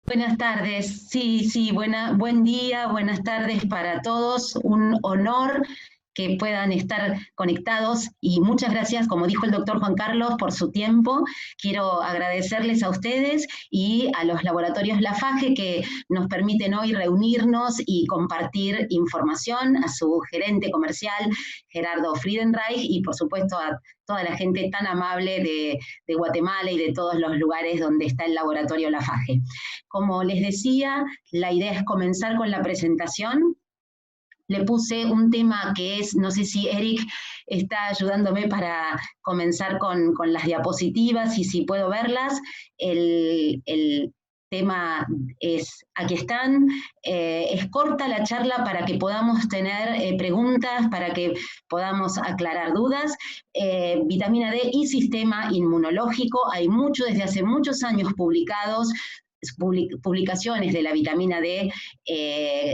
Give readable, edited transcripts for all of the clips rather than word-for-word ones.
Buenas tardes, sí, buen día, buenas tardes para todos, un honor que puedan estar conectados y muchas gracias, como dijo el doctor Juan Carlos, por su tiempo. Quiero agradecerles a ustedes y a los laboratorios Lafaje que nos permiten hoy reunirnos y compartir información, a su gerente comercial, Gerardo Friedenreich, y por supuesto a toda la gente tan amable de Guatemala y de todos los lugares donde está el laboratorio Lafaje. Como les decía, la idea es comenzar con la presentación. Le puse un tema que es, no sé si Eric está ayudándome para comenzar con las diapositivas y si puedo verlas. El tema es, aquí están, es corta la charla para que podamos tener preguntas, para que podamos aclarar dudas. Vitamina D y sistema inmunológico, hay mucho, desde hace muchos años publicados, publicaciones de la vitamina D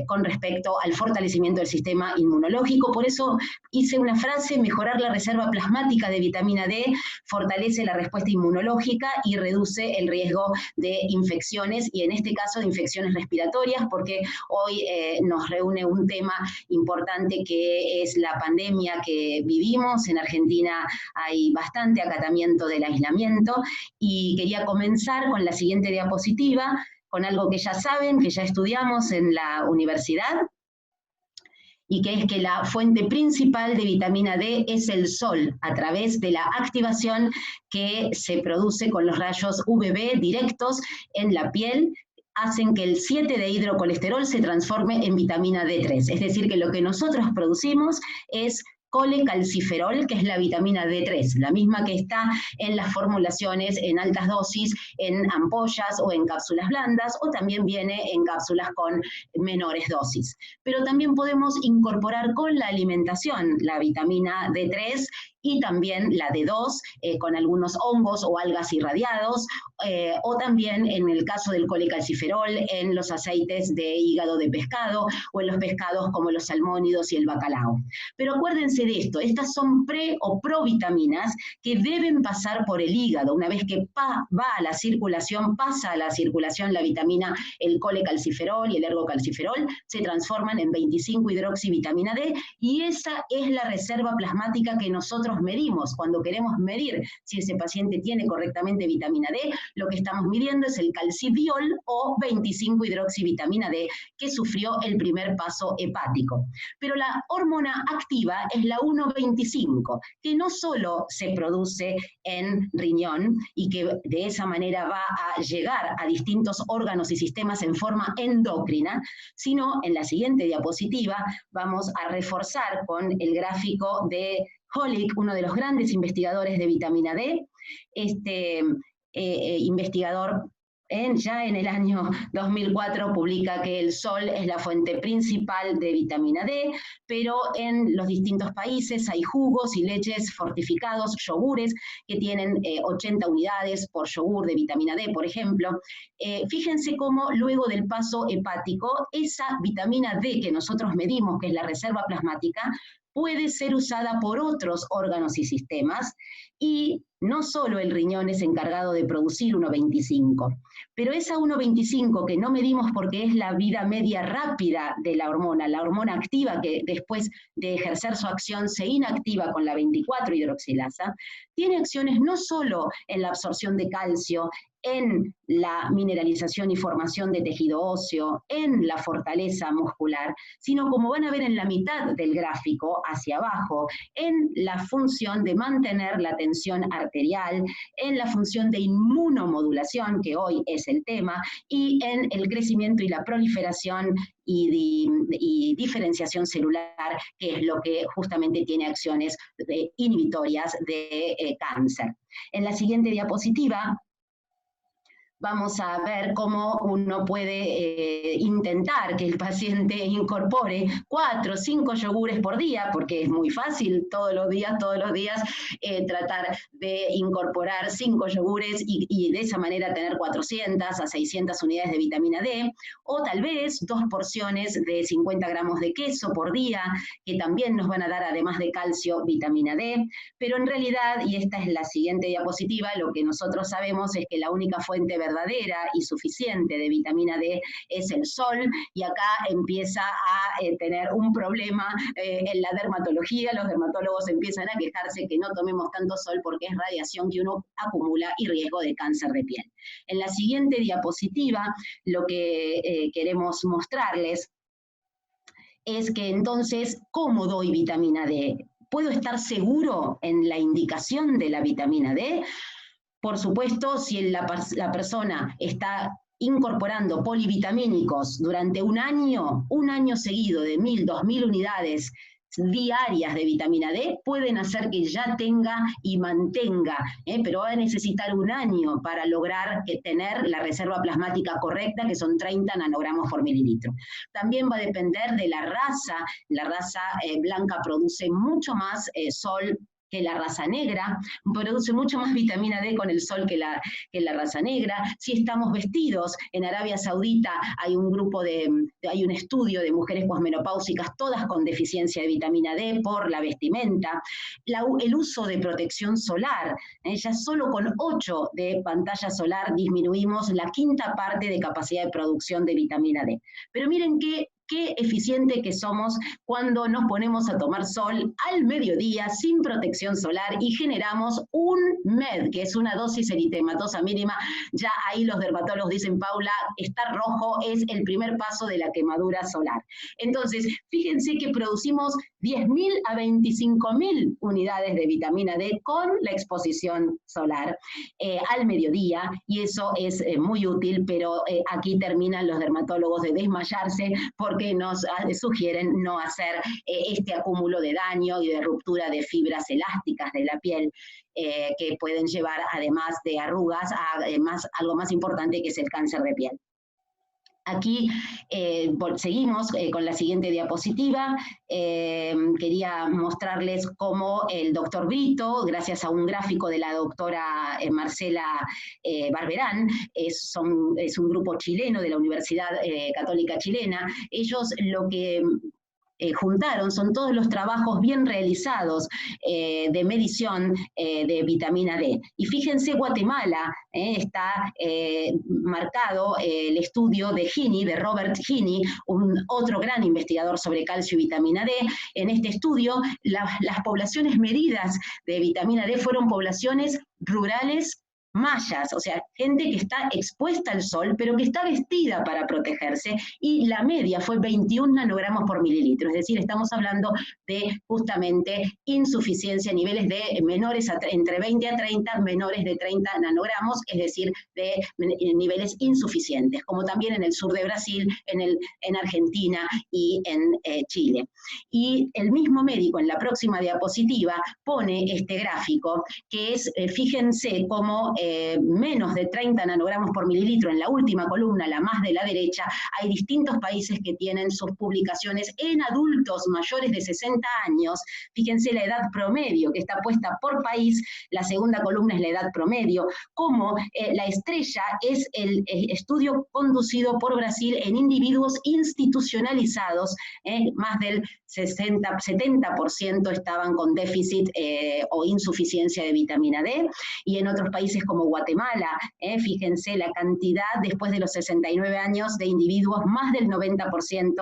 con respecto al fortalecimiento del sistema inmunológico. Por eso hice una frase: mejorar la reserva plasmática de vitamina D fortalece la respuesta inmunológica y reduce el riesgo de infecciones, y en este caso de infecciones respiratorias, porque hoy nos reúne un tema importante que es la pandemia que vivimos. En Argentina hay bastante acatamiento del aislamiento, y quería comenzar con la siguiente diapositiva, con algo que ya saben, que ya estudiamos en la universidad, y que es que la fuente principal de vitamina D es el sol, a través de la activación que se produce con los rayos UVB directos en la piel, hacen que el 7-dehidrocolesterol se transforme en vitamina D3. Es decir, que lo que nosotros producimos es colecalciferol, que es la vitamina D3, la misma que está en las formulaciones en altas dosis, en ampollas o en cápsulas blandas, o también viene en cápsulas con menores dosis. Pero también podemos incorporar con la alimentación la vitamina D3 y también la D2 con algunos hongos o algas irradiados, o también en el caso del colecalciferol en los aceites de hígado de pescado o en los pescados como los salmónidos y el bacalao. Pero acuérdense de esto: estas son pre o provitaminas que deben pasar por el hígado. Una vez que va a la circulación, pasa a la circulación la vitamina, el colecalciferol y el ergocalciferol, se transforman en 25-hidroxivitamina D, y esa es la reserva plasmática que nosotros medimos. Cuando queremos medir si ese paciente tiene correctamente vitamina D, lo que estamos midiendo es el calcidiol o 25-hidroxivitamina D que sufrió el primer paso hepático. Pero la hormona activa es la 1,25, que no solo se produce en riñón y que de esa manera va a llegar a distintos órganos y sistemas en forma endocrina, sino en la siguiente diapositiva vamos a reforzar con el gráfico de Holick, uno de los grandes investigadores de vitamina D. Investigador ya en el año 2004 publica que el sol es la fuente principal de vitamina D, pero en los distintos países hay jugos y leches fortificados, yogures, que tienen 80 unidades por yogur de vitamina D, por ejemplo. Fíjense cómo luego del paso hepático, esa vitamina D que nosotros medimos, que es la reserva plasmática, puede ser usada por otros órganos y sistemas, y no solo el riñón es encargado de producir 1,25, pero esa 1,25 que no medimos porque es la vida media rápida de la hormona activa, que después de ejercer su acción se inactiva con la 24-hidroxilasa, tiene acciones no solo en la absorción de calcio, en la mineralización y formación de tejido óseo, en la fortaleza muscular, sino, como van a ver en la mitad del gráfico hacia abajo, en la función de mantener la tensión arterial, en la función de inmunomodulación, que hoy es el tema, y en el crecimiento y la proliferación y diferenciación celular, que es lo que justamente tiene acciones inhibitorias de cáncer. En la siguiente diapositiva vamos a ver cómo uno puede intentar que el paciente incorpore 4 o 5 yogures por día, porque es muy fácil todos los días tratar de incorporar 5 yogures y de esa manera tener 400 a 600 unidades de vitamina D, o tal vez 2 porciones de 50 gramos de queso por día, que también nos van a dar, además de calcio, vitamina D. Pero en realidad, y esta es la siguiente diapositiva, lo que nosotros sabemos es que la única fuente verdadera verdadera y suficiente de vitamina D es el sol, y acá empieza a tener un problema en la dermatología. Los dermatólogos empiezan a quejarse que no tomemos tanto sol porque es radiación que uno acumula y riesgo de cáncer de piel. En la siguiente diapositiva, lo que queremos mostrarles es que entonces, ¿cómo doy vitamina D? ¿Puedo estar seguro en la indicación de la vitamina D? Por supuesto, si la persona está incorporando polivitamínicos durante un año seguido de 1000, 2000 unidades diarias de vitamina D, pueden hacer que ya tenga y mantenga, pero va a necesitar un año para lograr tener la reserva plasmática correcta, que son 30 nanogramos por mililitro. También va a depender de la raza blanca produce mucho más sol que la raza negra, produce mucho más vitamina D con el sol que la raza negra. Si estamos vestidos, en Arabia Saudita hay un estudio de mujeres posmenopáusicas, todas con deficiencia de vitamina D por la vestimenta. El uso de protección solar, ya solo con 8 de pantalla solar disminuimos la quinta parte de capacidad de producción de vitamina D. Pero miren qué eficiente que somos cuando nos ponemos a tomar sol al mediodía sin protección solar y generamos un MED, que es una dosis eritematosa mínima. Ya ahí los dermatólogos dicen, Paula, está rojo, es el primer paso de la quemadura solar. Entonces, fíjense que producimos 10.000 a 25.000 unidades de vitamina D con la exposición solar al mediodía, y eso es muy útil, pero aquí terminan los dermatólogos de desmayarse porque nos sugieren no hacer este acúmulo de daño y de ruptura de fibras elásticas de la piel que pueden llevar, además de arrugas, a algo más importante, que es el cáncer de piel. Aquí seguimos con la siguiente diapositiva. Quería mostrarles cómo el doctor Brito, gracias a un gráfico de la doctora Marcela Barberán, es un grupo chileno de la Universidad Católica Chilena. Ellos lo que juntaron son todos los trabajos bien realizados de medición de vitamina D. Y fíjense, Guatemala está marcado el estudio de Heaney, de Robert Heaney, otro gran investigador sobre calcio y vitamina D. En este estudio, las poblaciones medidas de vitamina D fueron poblaciones rurales mayas, o sea, gente que está expuesta al sol, pero que está vestida para protegerse, y la media fue 21 nanogramos por mililitro, es decir, estamos hablando de justamente insuficiencia, niveles de menores entre 20 a 30, menores de 30 nanogramos, es decir, de niveles insuficientes, como también en el sur de Brasil, en Argentina y en Chile. Y el mismo médico en la próxima diapositiva pone este gráfico, que es, fíjense cómo menos de 30 nanogramos por mililitro en la última columna, la más de la derecha. Hay distintos países que tienen sus publicaciones en adultos mayores de 60 años. Fíjense la edad promedio que está puesta por país, la segunda columna es la edad promedio, como la estrella es el estudio conducido por Brasil en individuos institucionalizados, más del 70% estaban con déficit o insuficiencia de vitamina D, y en otros países como Guatemala, fíjense la cantidad después de los 69 años de individuos, más del 90%,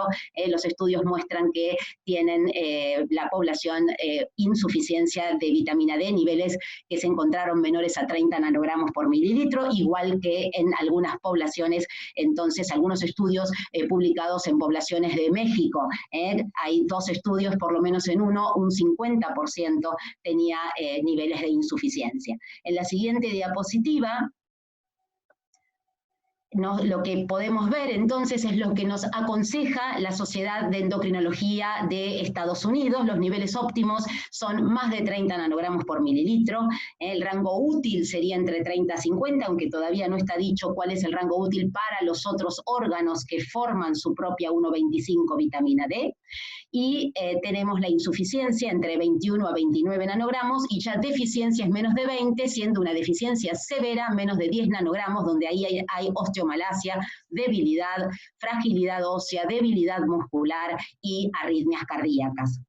los estudios muestran que tienen la población insuficiencia de vitamina D, niveles que se encontraron menores a 30 nanogramos por mililitro, igual que en algunas poblaciones. Entonces, algunos estudios publicados en poblaciones de México, hay 2 estudios, por lo menos en uno, un 50% tenía niveles de insuficiencia. En la siguiente diapositiva, lo que podemos ver entonces es lo que nos aconseja la Sociedad de Endocrinología de Estados Unidos. Los niveles óptimos son más de 30 nanogramos por mililitro. El rango útil sería entre 30 a 50, aunque todavía no está dicho cuál es el rango útil para los otros órganos que forman su propia 1,25 vitamina D. Y tenemos la insuficiencia entre 21 a 29 nanogramos, y ya deficiencias menos de 20, siendo una deficiencia severa menos de 10 nanogramos, donde ahí hay osteomalacia, debilidad, fragilidad ósea, debilidad muscular y arritmias cardíacas.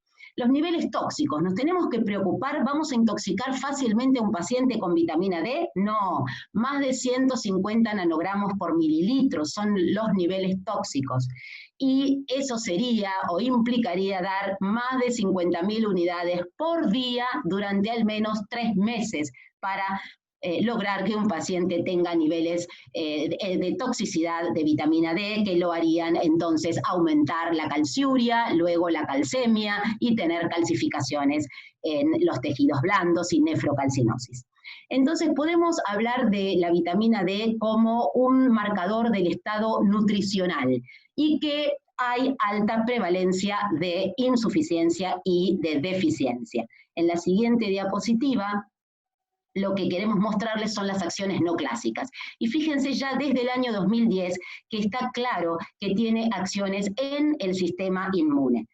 Los niveles tóxicos, ¿nos tenemos que preocupar? ¿Vamos a intoxicar fácilmente a un paciente con vitamina D? No, más de 150 nanogramos por mililitro son los niveles tóxicos. Y eso sería o implicaría dar más de 50.000 unidades por día durante al menos 3 meses para lograr que un paciente tenga niveles de toxicidad de vitamina D, que lo harían entonces aumentar la calciuria, luego la calcemia y tener calcificaciones en los tejidos blandos y nefrocalcinosis. Entonces podemos hablar de la vitamina D como un marcador del estado nutricional y que hay alta prevalencia de insuficiencia y de deficiencia. En la siguiente diapositiva, lo que queremos mostrarles son las acciones no clásicas. Y fíjense ya desde el año 2010 que está claro que tiene acciones en el sistema inmune.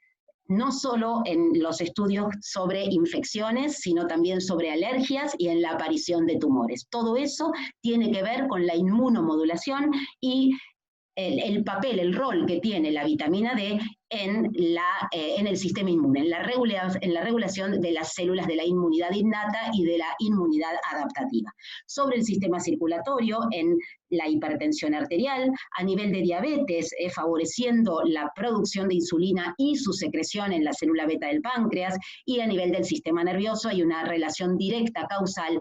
No solo en los estudios sobre infecciones, sino también sobre alergias y en la aparición de tumores. Todo eso tiene que ver con la inmunomodulación y el papel, el rol que tiene la vitamina D en el sistema inmune, en la regulación de las células de la inmunidad innata y de la inmunidad adaptativa. Sobre el sistema circulatorio, en la hipertensión arterial, a nivel de diabetes, favoreciendo la producción de insulina y su secreción en la célula beta del páncreas, y a nivel del sistema nervioso hay una relación directa causal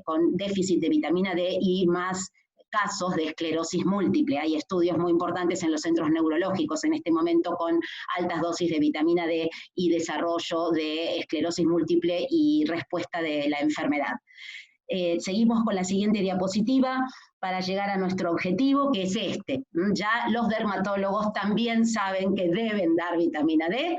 con déficit de vitamina D y más casos de esclerosis múltiple. Hay estudios muy importantes en los centros neurológicos en este momento con altas dosis de vitamina D y desarrollo de esclerosis múltiple y respuesta de la enfermedad. Seguimos con la siguiente diapositiva para llegar a nuestro objetivo, que es este. Ya los dermatólogos también saben que deben dar vitamina D,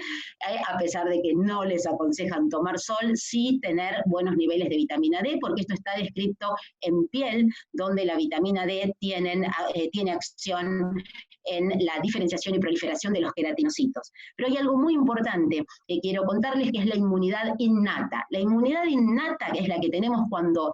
a pesar de que no les aconsejan tomar sol, sí tener buenos niveles de vitamina D, porque esto está descrito en piel, donde la vitamina D tiene acción en la diferenciación y proliferación de los queratinocitos. Pero hay algo muy importante que quiero contarles, que es la inmunidad innata. La inmunidad innata, que es la que tenemos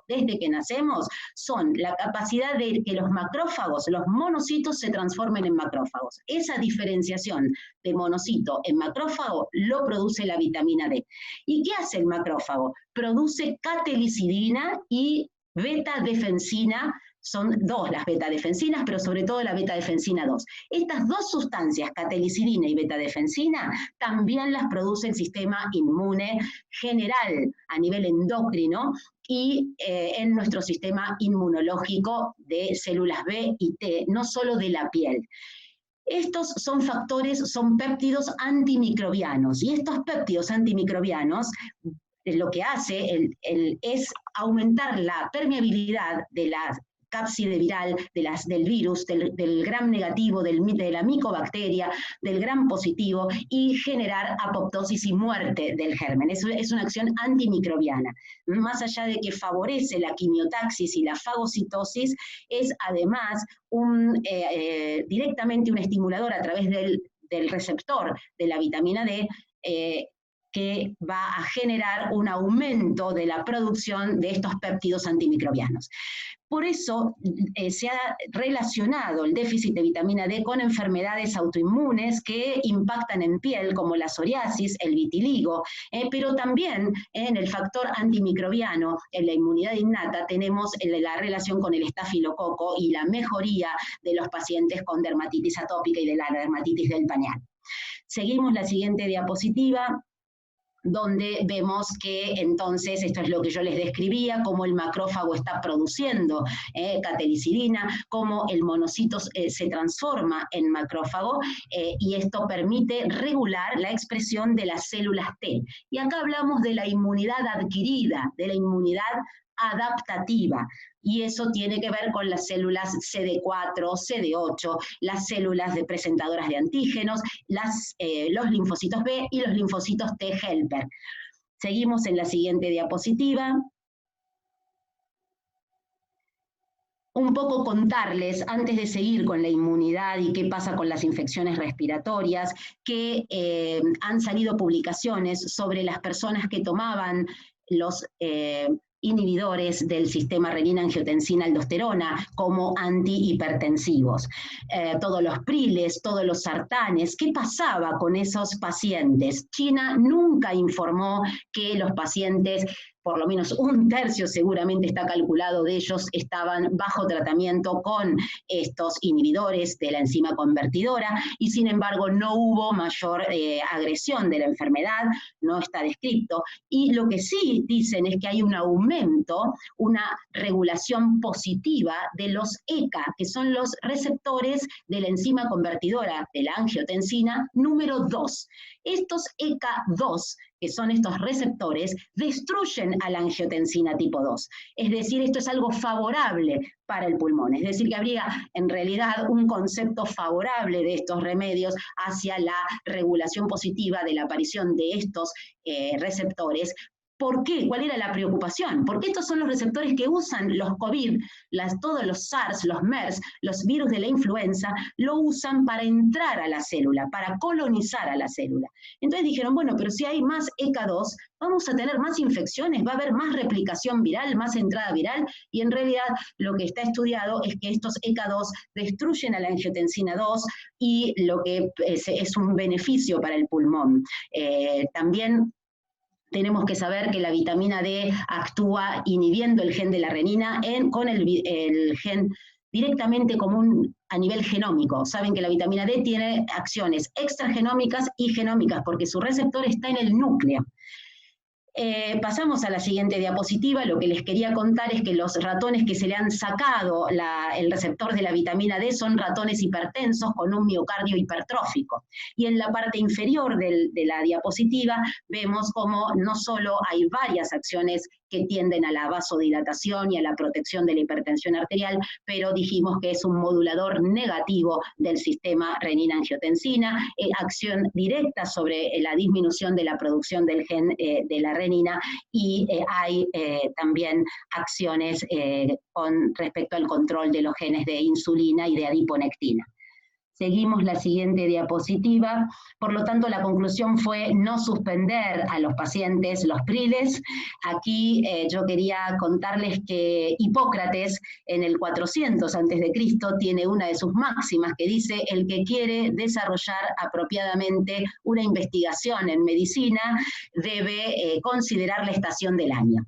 desde que nacemos, son la capacidad de que los macrófagos, los monocitos, se transformen en macrófagos. Esa diferenciación de monocito en macrófago lo produce la vitamina D. ¿Y qué hace el macrófago? Produce catelicidina y beta-defensina. Son dos las beta-defensinas, pero sobre todo la beta-defensina 2. Estas dos sustancias, catelicidina y beta-defensina, también las produce el sistema inmune general a nivel endocrino y en nuestro sistema inmunológico de células B y T, no solo de la piel. Estos son factores, son péptidos antimicrobianos, y estos péptidos antimicrobianos lo que hace es aumentar la permeabilidad de la cápside viral, del virus, del gram negativo, de la micobacteria, del gram positivo, y generar apoptosis y muerte del germen. Es una acción antimicrobiana. Más allá de que favorece la quimiotaxis y la fagocitosis, es además directamente un estimulador a través del receptor de la vitamina D, que va a generar un aumento de la producción de estos péptidos antimicrobianos. Por eso se ha relacionado el déficit de vitamina D con enfermedades autoinmunes que impactan en piel, como la psoriasis, el vitiligo, pero también en el factor antimicrobiano, en la inmunidad innata, tenemos la relación con el estafilococo y la mejoría de los pacientes con dermatitis atópica y de la dermatitis del pañal. Seguimos la siguiente diapositiva, donde vemos que entonces, esto es lo que yo les describía, cómo el macrófago está produciendo catelicidina, cómo el monocito se transforma en macrófago, y esto permite regular la expresión de las células T. Y acá hablamos de la inmunidad adquirida, de la inmunidad adaptativa, y eso tiene que ver con las células CD4, CD8, las células presentadoras de antígenos, los linfocitos B y los linfocitos T helper. Seguimos en la siguiente diapositiva. Un poco contarles, antes de seguir con la inmunidad y qué pasa con las infecciones respiratorias, que han salido publicaciones sobre las personas que tomaban inhibidores del sistema renina-angiotensina-aldosterona como antihipertensivos. Todos los priles, todos los sartanes, ¿qué pasaba con esos pacientes? China nunca informó que los pacientes, por lo menos un tercio seguramente está calculado de ellos, estaban bajo tratamiento con estos inhibidores de la enzima convertidora, y sin embargo no hubo mayor agresión de la enfermedad, no está descrito. Y lo que sí dicen es que hay un aumento, una regulación positiva de los ECA, que son los receptores de la enzima convertidora de la angiotensina número 2. Estos ECA2, que son estos receptores, destruyen a la angiotensina tipo 2. Es decir, esto es algo favorable para el pulmón. Es decir, que habría en realidad un concepto favorable de estos remedios hacia la regulación positiva de la aparición de estos receptores. ¿Por qué? ¿Cuál era la preocupación? Porque estos son los receptores que usan los COVID, todos los SARS, los MERS, los virus de la influenza, lo usan para entrar a la célula, para colonizar a la célula. Entonces dijeron, bueno, pero si hay más ECA2, vamos a tener más infecciones, va a haber más replicación viral, más entrada viral, y en realidad lo que está estudiado es que estos ECA2 destruyen a la angiotensina 2 y lo que es un beneficio para el pulmón. También tenemos que saber que la vitamina D actúa inhibiendo el gen de la renina con el gen directamente a nivel genómico. Saben que la vitamina D tiene acciones extragenómicas y genómicas porque su receptor está en el núcleo. Pasamos a la siguiente diapositiva. Lo que les quería contar es que los ratones que se le han sacado el receptor de la vitamina D son ratones hipertensos con un miocardio hipertrófico. Y en la parte inferior de la diapositiva vemos cómo no solo hay varias acciones que tienden a la vasodilatación y a la protección de la hipertensión arterial, pero dijimos que es un modulador negativo del sistema renina-angiotensina, acción directa sobre la disminución de la producción del gen de la renina, y hay también acciones con respecto al control de los genes de insulina y de adiponectina. Seguimos la siguiente diapositiva. Por lo tanto, la conclusión fue no suspender a los pacientes los priles. Aquí yo quería contarles que Hipócrates, en el 400 a.C., tiene una de sus máximas que dice: el que quiere desarrollar apropiadamente una investigación en medicina debe considerar la estación del año.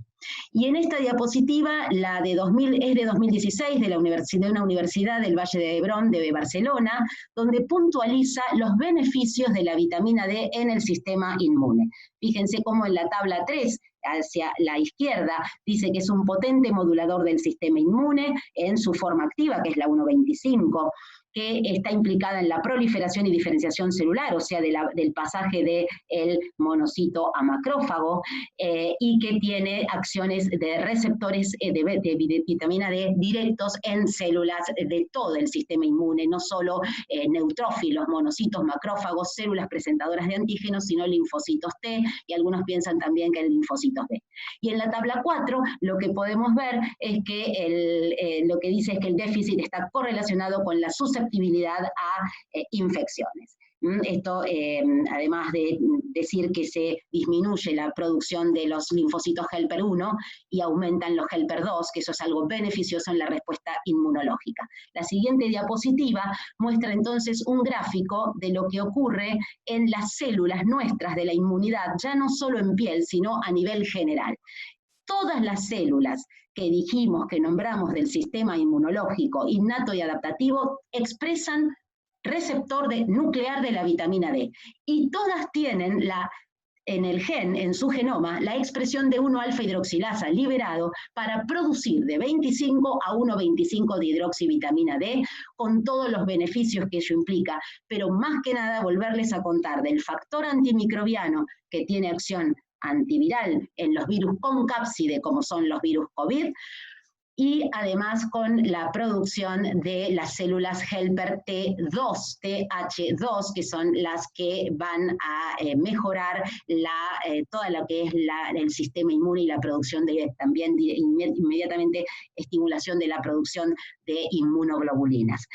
Y en esta diapositiva, la de 2000, es de 2016, de una universidad del Valle de Hebrón de Barcelona, donde puntualiza los beneficios de la vitamina D en el sistema inmune. Fíjense cómo en la tabla 3, hacia la izquierda, dice que es un potente modulador del sistema inmune en su forma activa, que es la 1,25, que está implicada en la proliferación y diferenciación celular, o sea, del pasaje del monocito a macrófago, y que tiene acciones de receptores de vitamina D directos en células de todo el sistema inmune, no solo neutrófilos, monocitos, macrófagos, células presentadoras de antígenos, sino linfocitos T, y algunos piensan también que el linfocitos B. Y en la tabla 4 lo que podemos ver es que lo que dice es que el déficit está correlacionado con la susceptibilidad a infecciones. Esto, además de decir que se disminuye la producción de los linfocitos helper 1 y aumentan los helper 2, que eso es algo beneficioso en la respuesta inmunológica. La siguiente diapositiva muestra entonces un gráfico de lo que ocurre en las células nuestras de la inmunidad, ya no solo en piel, sino a nivel general. Todas las células que dijimos, que nombramos del sistema inmunológico innato y adaptativo, expresan receptor nuclear de la vitamina D. Y todas tienen en el gen, en su genoma, la expresión de 1-alfa-hidroxilasa liberado para producir de 25 a 1,25 de hidroxivitamina D, con todos los beneficios que ello implica. Pero más que nada, volverles a contar del factor antimicrobiano que tiene acción antiviral en los virus con cápside, como son los virus COVID, y además con la producción de las células helper T2, TH2, que son las que van a mejorar todo lo que es el sistema inmune y la producción también inmediatamente estimulación de la producción de inmunoglobulinas,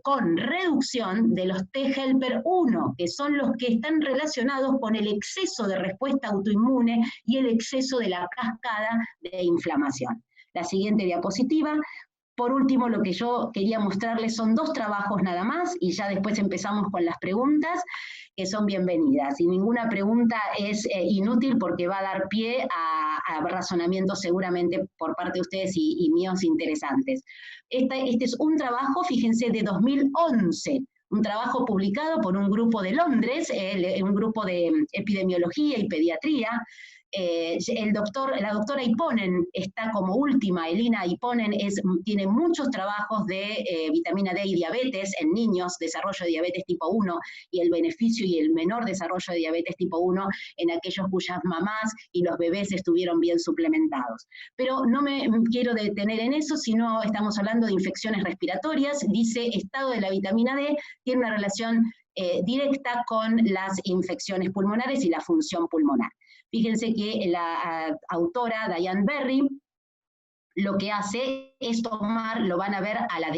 con reducción de los T helper 1, que son los que están relacionados con el exceso de respuesta autoinmune y el exceso de la cascada de inflamación. La siguiente diapositiva. Por último, lo que yo quería mostrarles son 2 trabajos nada más, y ya después empezamos con las preguntas, que son bienvenidas. Y ninguna pregunta es inútil porque va a dar pie a razonamientos seguramente por parte de ustedes y míos interesantes. Este es un trabajo, fíjense, de 2011, un trabajo publicado por un grupo de Londres, un grupo de epidemiología y pediatría. La doctora Iponen está como última, Elina Iponen tiene muchos trabajos de vitamina D y diabetes en niños, desarrollo de diabetes tipo 1 y el beneficio y el menor desarrollo de diabetes tipo 1 en aquellos cuyas mamás y los bebés estuvieron bien suplementados. Pero no me quiero detener en eso, sino estamos hablando de infecciones respiratorias. Dice, estado de la vitamina D tiene una relación directa con las infecciones pulmonares y la función pulmonar. Fíjense que la autora Diane Berry lo que hace es tomar, lo van a ver a la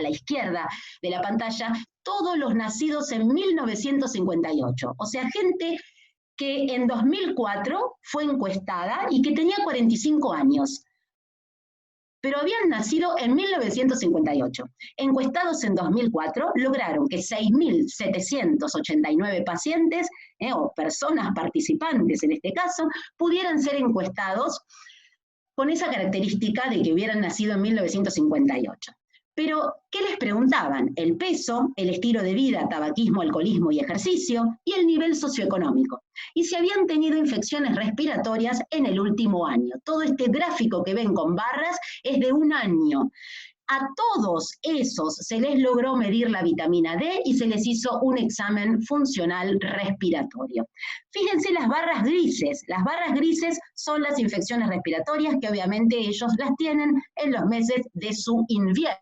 izquierda de la pantalla, todos los nacidos en 1958. O sea, gente que en 2004 fue encuestada y que tenía 45 años. Pero habían nacido en 1958. Encuestados en 2004, lograron que 6.789 pacientes, o personas participantes en este caso, pudieran ser encuestados con esa característica de que hubieran nacido en 1958. Pero, ¿qué les preguntaban? El peso, el estilo de vida, tabaquismo, alcoholismo y ejercicio, y el nivel socioeconómico. Y si habían tenido infecciones respiratorias en el último año. Todo este gráfico que ven con barras es de un año. A todos esos se les logró medir la vitamina D y se les hizo un examen funcional respiratorio. Fíjense las barras grises. Las barras grises son las infecciones respiratorias que obviamente ellos las tienen en los meses de su invierno.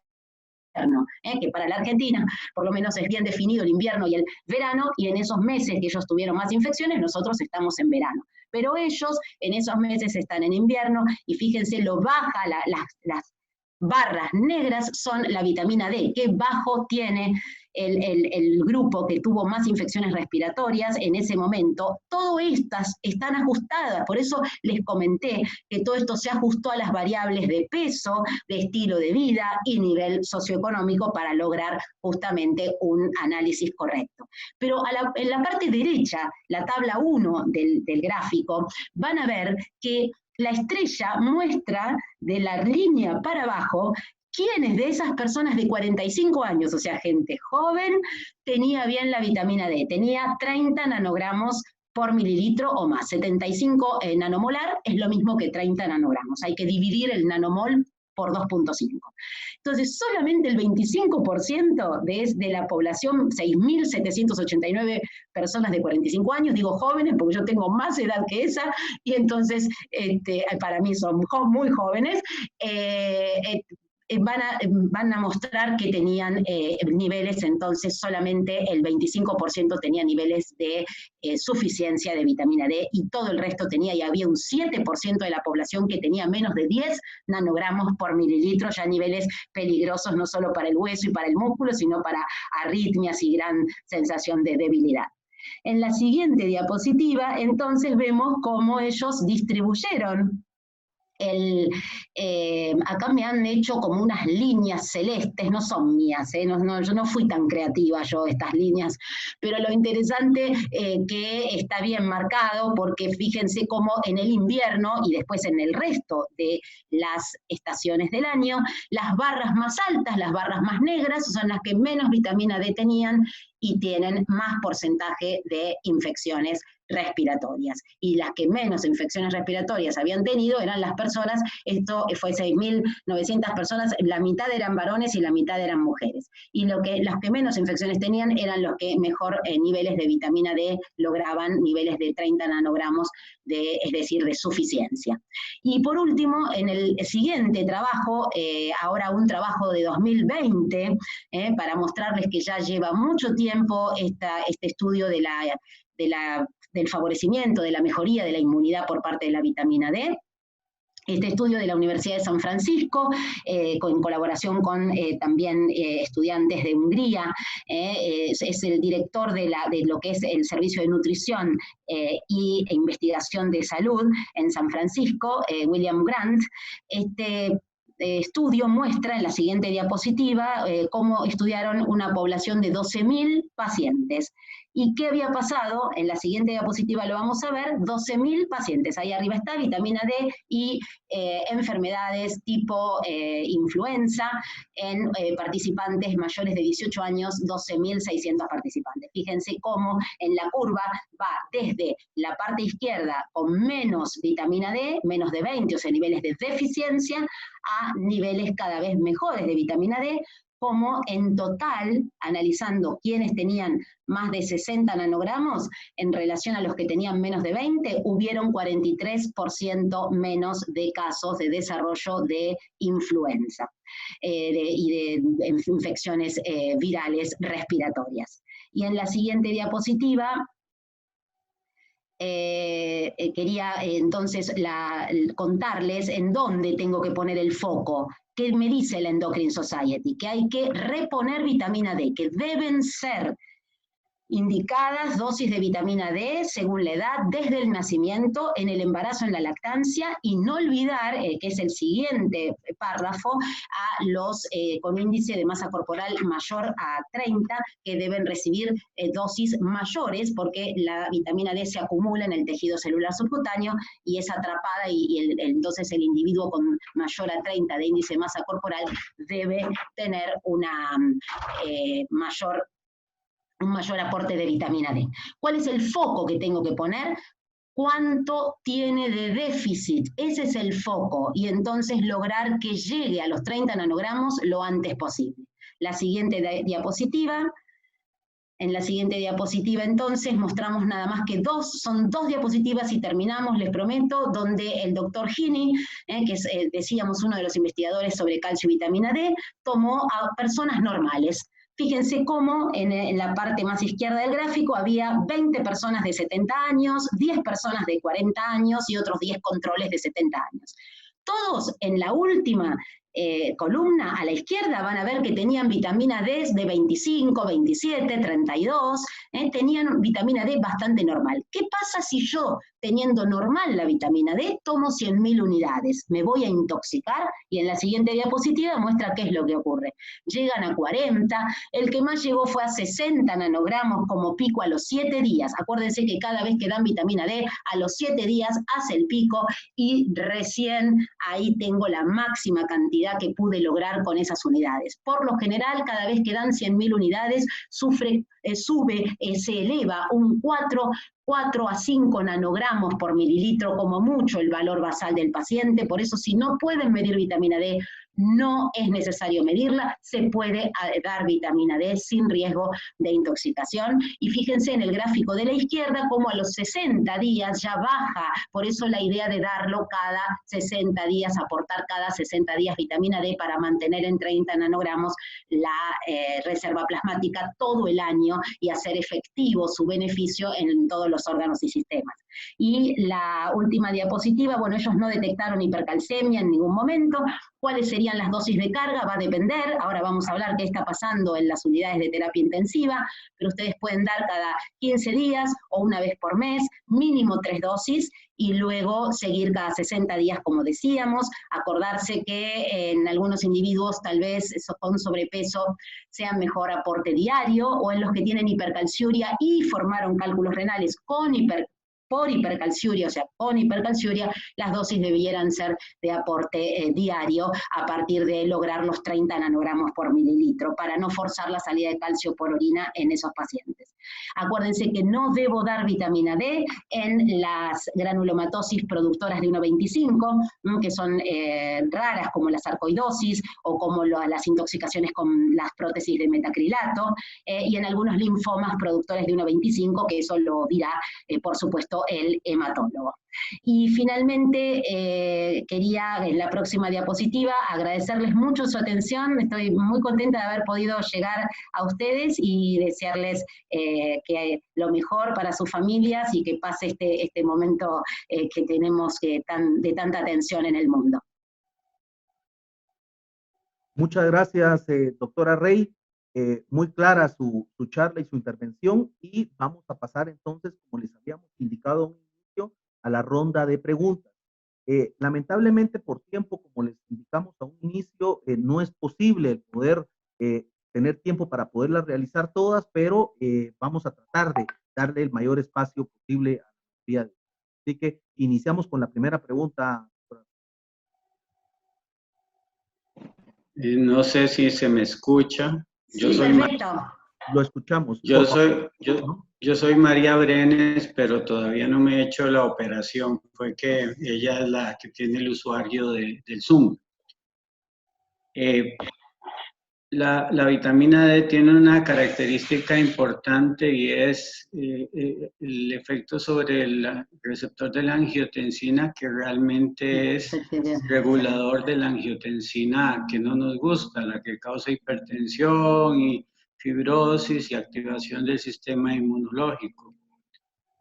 Que para la Argentina por lo menos es bien definido el invierno y el verano, y en esos meses que ellos tuvieron más infecciones, nosotros estamos en verano. Pero ellos en esos meses están en invierno, y fíjense lo baja, las barras negras son la vitamina D, que bajo tiene el grupo que tuvo más infecciones respiratorias en ese momento. Todas estas están ajustadas, por eso les comenté que todo esto se ajustó a las variables de peso, de estilo de vida y nivel socioeconómico para lograr justamente un análisis correcto. Pero en la parte derecha, la tabla 1 del gráfico, van a ver que la estrella muestra de la línea para abajo quiénes de esas personas de 45 años, o sea, gente joven, tenía bien la vitamina D. Tenía 30 nanogramos por mililitro o más. 75 nanomolar es lo mismo que 30 nanogramos. Hay que dividir el nanomol por 2.5. Entonces, solamente el 25% de la población, 6.789 personas de 45 años, digo jóvenes porque yo tengo más edad que esa, y entonces para mí son muy jóvenes, van a mostrar que tenían niveles, entonces solamente el 25% tenía niveles de suficiencia de vitamina D, y todo el resto tenía, y había un 7% de la población que tenía menos de 10 nanogramos por mililitro, ya niveles peligrosos no solo para el hueso y para el músculo, sino para arritmias y gran sensación de debilidad. En la siguiente diapositiva, entonces, vemos cómo ellos distribuyeron acá me han hecho como unas líneas celestes, no son mías, yo no fui tan creativa estas líneas, pero lo interesante que está bien marcado, porque fíjense cómo en el invierno y después en el resto de las estaciones del año, las barras más altas, las barras más negras, son las que menos vitamina D tenían y tienen más porcentaje de infecciones respiratorias. Y las que menos infecciones respiratorias habían tenido eran las personas, esto fue 6.900 personas, la mitad eran varones y la mitad eran mujeres. Y los que menos infecciones tenían eran los que mejor niveles de vitamina D lograban, niveles de 30 nanogramos, es decir, de suficiencia. Y por último, en el siguiente trabajo, ahora un trabajo de 2020, para mostrarles que ya lleva mucho tiempo este estudio del favorecimiento, de la mejoría de la inmunidad por parte de la vitamina D. Este estudio de la Universidad de San Francisco, en colaboración con también estudiantes de Hungría, es el director de lo que es el Servicio de Nutrición e Investigación de Salud en San Francisco, William Grant. Este estudio muestra en la siguiente diapositiva cómo estudiaron una población de 12.000 pacientes. ¿Y qué había pasado? En la siguiente diapositiva lo vamos a ver, 12.000 pacientes. Ahí arriba está vitamina D y enfermedades tipo influenza en participantes mayores de 18 años, 12.600 participantes. Fíjense cómo en la curva va desde la parte izquierda con menos vitamina D, menos de 20, o sea, niveles de deficiencia, a niveles cada vez mejores de vitamina D, como en total, analizando quienes tenían más de 60 nanogramos en relación a los que tenían menos de 20, hubieron 43% menos de casos de desarrollo de influenza y de infecciones virales respiratorias. Y en la siguiente diapositiva, quería entonces contarles en dónde tengo que poner el foco. ¿Qué me dice la Endocrine Society? Que hay que reponer vitamina D, que deben ser indicadas dosis de vitamina D según la edad, desde el nacimiento, en el embarazo, en la lactancia, y no olvidar, que es el siguiente párrafo, a los con índice de masa corporal mayor a 30, que deben recibir dosis mayores, porque la vitamina D se acumula en el tejido celular subcutáneo y es atrapada, y entonces el individuo con mayor a 30 de índice de masa corporal debe tener un mayor aporte de vitamina D. ¿Cuál es el foco que tengo que poner? ¿Cuánto tiene de déficit? Ese es el foco, y entonces lograr que llegue a los 30 nanogramos lo antes posible. La siguiente diapositiva. En la siguiente diapositiva, entonces, mostramos nada más que son dos diapositivas y terminamos, les prometo, donde el doctor Heaney, que es, decíamos, uno de los investigadores sobre calcio y vitamina D, tomó a personas normales. Fíjense cómo en la parte más izquierda del gráfico había 20 personas de 70 años, 10 personas de 40 años y otros 10 controles de 70 años. Todos en la última columna a la izquierda van a ver que tenían vitamina D de 25, 27, 32, tenían vitamina D bastante normal. ¿Qué pasa si yo, teniendo normal la vitamina D, tomo 100.000 unidades? Me voy a intoxicar, y en la siguiente diapositiva muestra qué es lo que ocurre. Llegan a 40, el que más llegó fue a 60 nanogramos como pico a los 7 días. Acuérdense que cada vez que dan vitamina D, a los 7 días hace el pico, y recién ahí tengo la máxima cantidad que pude lograr con esas unidades. Por lo general, cada vez que dan 100.000 unidades, se eleva un 4 a 5 nanogramos por mililitro, como mucho, el valor basal del paciente. Por eso, si no pueden medir vitamina D, no es necesario medirla, se puede dar vitamina D sin riesgo de intoxicación. Y fíjense en el gráfico de la izquierda cómo a los 60 días ya baja, por eso la idea de darlo cada 60 días, aportar cada 60 días vitamina D para mantener en 30 nanogramos la reserva plasmática todo el año y hacer efectivo su beneficio en todos los órganos y sistemas. Y la última diapositiva, bueno, ellos no detectaron hipercalcemia en ningún momento. ¿Cuáles serían las dosis de carga? Va a depender. Ahora vamos a hablar qué está pasando en las unidades de terapia intensiva, pero ustedes pueden dar cada 15 días o una vez por mes, mínimo 3 dosis, y luego seguir cada 60 días, como decíamos. Acordarse que en algunos individuos, tal vez con sobrepeso, sea mejor aporte diario, o en los que tienen hipercalciuria y formaron cálculos renales por hipercalciuria, o sea, con hipercalciuria, las dosis debieran ser de aporte diario a partir de lograr los 30 nanogramos por mililitro, para no forzar la salida de calcio por orina en esos pacientes. Acuérdense que no debo dar vitamina D en las granulomatosis productoras de 1,25, que son raras, como la sarcoidosis o como las intoxicaciones con las prótesis de metacrilato, y en algunos linfomas productores de 1,25, que eso lo dirá, por supuesto, el hematólogo. Y finalmente, quería en la próxima diapositiva agradecerles mucho su atención. Estoy muy contenta de haber podido llegar a ustedes y desearles que lo mejor para sus familias y que pase este momento que tenemos de tanta tensión en el mundo. Muchas gracias, doctora Rey. Muy clara su charla y su intervención, y vamos a pasar entonces, como les habíamos indicado a un inicio, a la ronda de preguntas. Lamentablemente, por tiempo, como les indicamos a un inicio, no es posible el poder tener tiempo para poderlas realizar todas, pero vamos a tratar de darle el mayor espacio posible a la mayoría de ellas. Así que iniciamos con la primera pregunta. No sé si se me escucha. Sí, perfecto. Lo escuchamos. Yo soy María Brenes, pero todavía no me he hecho la operación. Fue que ella es la que tiene el usuario del Zoom. La vitamina D tiene una característica importante, y es el efecto sobre el receptor de la angiotensina, que realmente es regulador de la angiotensina que no nos gusta, la que causa hipertensión y fibrosis y activación del sistema inmunológico.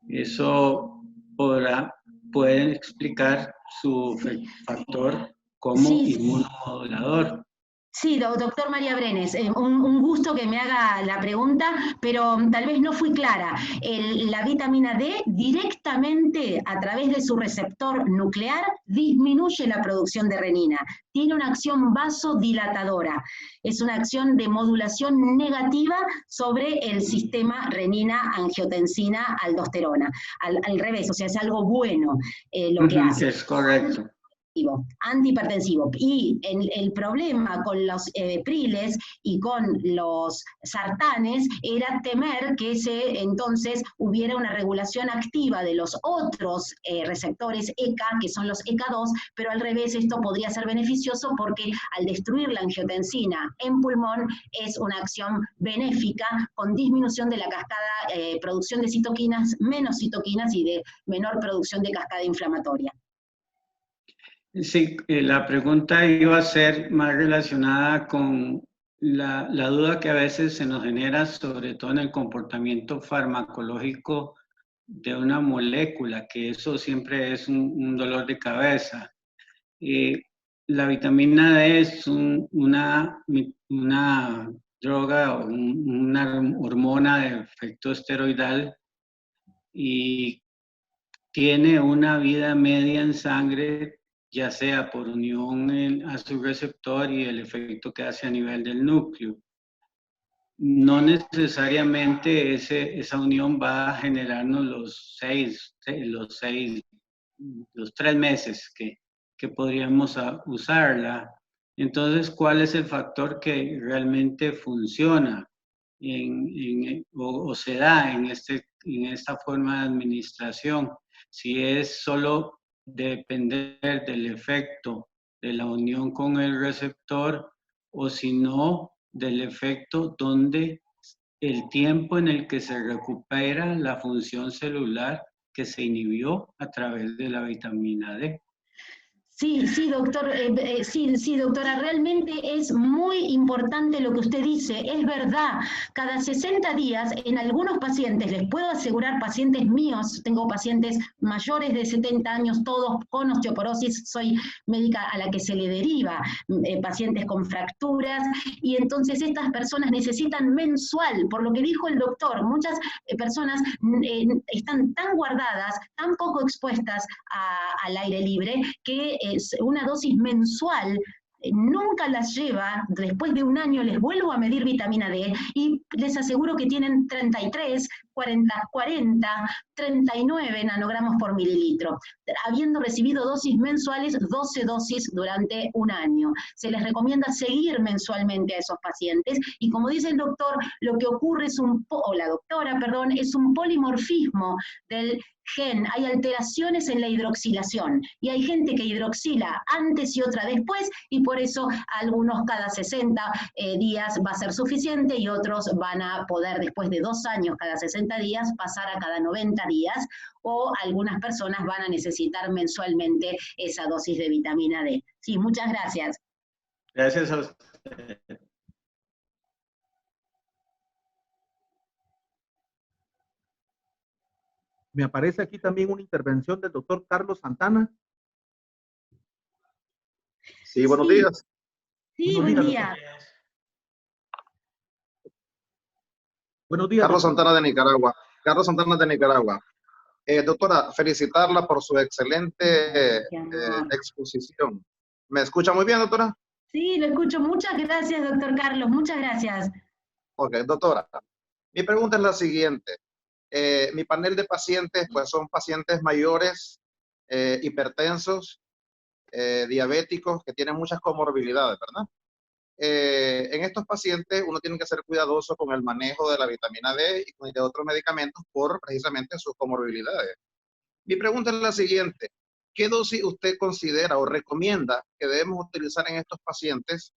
Eso puede explicar su factor como inmunomodulador. Sí, doctor María Brenes, un gusto que me haga la pregunta, pero tal vez no fui clara. La vitamina D directamente a través de su receptor nuclear disminuye la producción de renina. Tiene una acción vasodilatadora. Es una acción de modulación negativa sobre el sistema renina-angiotensina-aldosterona. Al revés, o sea, es algo bueno lo que hace. Es correcto. Antihipertensivo. Y el problema con los priles y con los sartanes era temer que entonces hubiera una regulación activa de los otros receptores ECA, que son los ECA2, pero al revés esto podría ser beneficioso porque al destruir la angiotensina en pulmón es una acción benéfica con disminución de la cascada, producción de citoquinas, menos citoquinas y de menor producción de cascada inflamatoria. Sí, la pregunta iba a ser más relacionada con la duda que a veces se nos genera, sobre todo en el comportamiento farmacológico de una molécula, que eso siempre es un dolor de cabeza. La vitamina D es una droga o una hormona de efecto esteroidal, y tiene una vida media en sangre, ya sea por unión a su receptor y el efecto que hace a nivel del núcleo. No necesariamente esa unión va a generarnos los 3 meses que podríamos usarla. Entonces, ¿cuál es el factor que realmente funciona o se da en esta forma de administración? Si es solo depender del efecto de la unión con el receptor, o si no, del efecto donde el tiempo en el que se recupera la función celular que se inhibió a través de la vitamina D. Sí, doctor, sí, doctora, realmente es muy importante lo que usted dice, es verdad. Cada 60 días, en algunos pacientes, les puedo asegurar, pacientes míos, tengo pacientes mayores de 70 años, todos con osteoporosis, soy médica a la que se le deriva, pacientes con fracturas, y entonces estas personas necesitan mensual, por lo que dijo el doctor, muchas personas están tan guardadas, tan poco expuestas al aire libre, que una dosis mensual nunca las lleva, después de un año les vuelvo a medir vitamina D y les aseguro que tienen 33, 40, 39 nanogramos por mililitro, habiendo recibido dosis mensuales, 12 dosis durante un año. Se les recomienda seguir mensualmente a esos pacientes y como dice el doctor, lo que ocurre es o la doctora, perdón, es un polimorfismo del gen, hay alteraciones en la hidroxilación y hay gente que hidroxila antes y otra después y por eso algunos cada 60 días va a ser suficiente y otros van a poder después de 2 años cada 60 días pasar a cada 90 días o algunas personas van a necesitar mensualmente esa dosis de vitamina D. Sí, muchas gracias. Gracias a usted. Me aparece aquí también una intervención del doctor Carlos Santana. Sí, buenos días. Sí, buen día. Buenos días. Carlos Santana de Nicaragua. Carlos Santana de Nicaragua. Doctora, felicitarla por su excelente exposición. ¿Me escucha muy bien, doctora? Sí, lo escucho. Muchas gracias, doctor Carlos. Muchas gracias. Ok, doctora. Mi pregunta es la siguiente. Mi panel de pacientes, pues son pacientes mayores, hipertensos, diabéticos, que tienen muchas comorbilidades, ¿verdad? En estos pacientes uno tiene que ser cuidadoso con el manejo de la vitamina D y de otros medicamentos por precisamente sus comorbilidades. Mi pregunta es la siguiente. ¿Qué dosis usted considera o recomienda que debemos utilizar en estos pacientes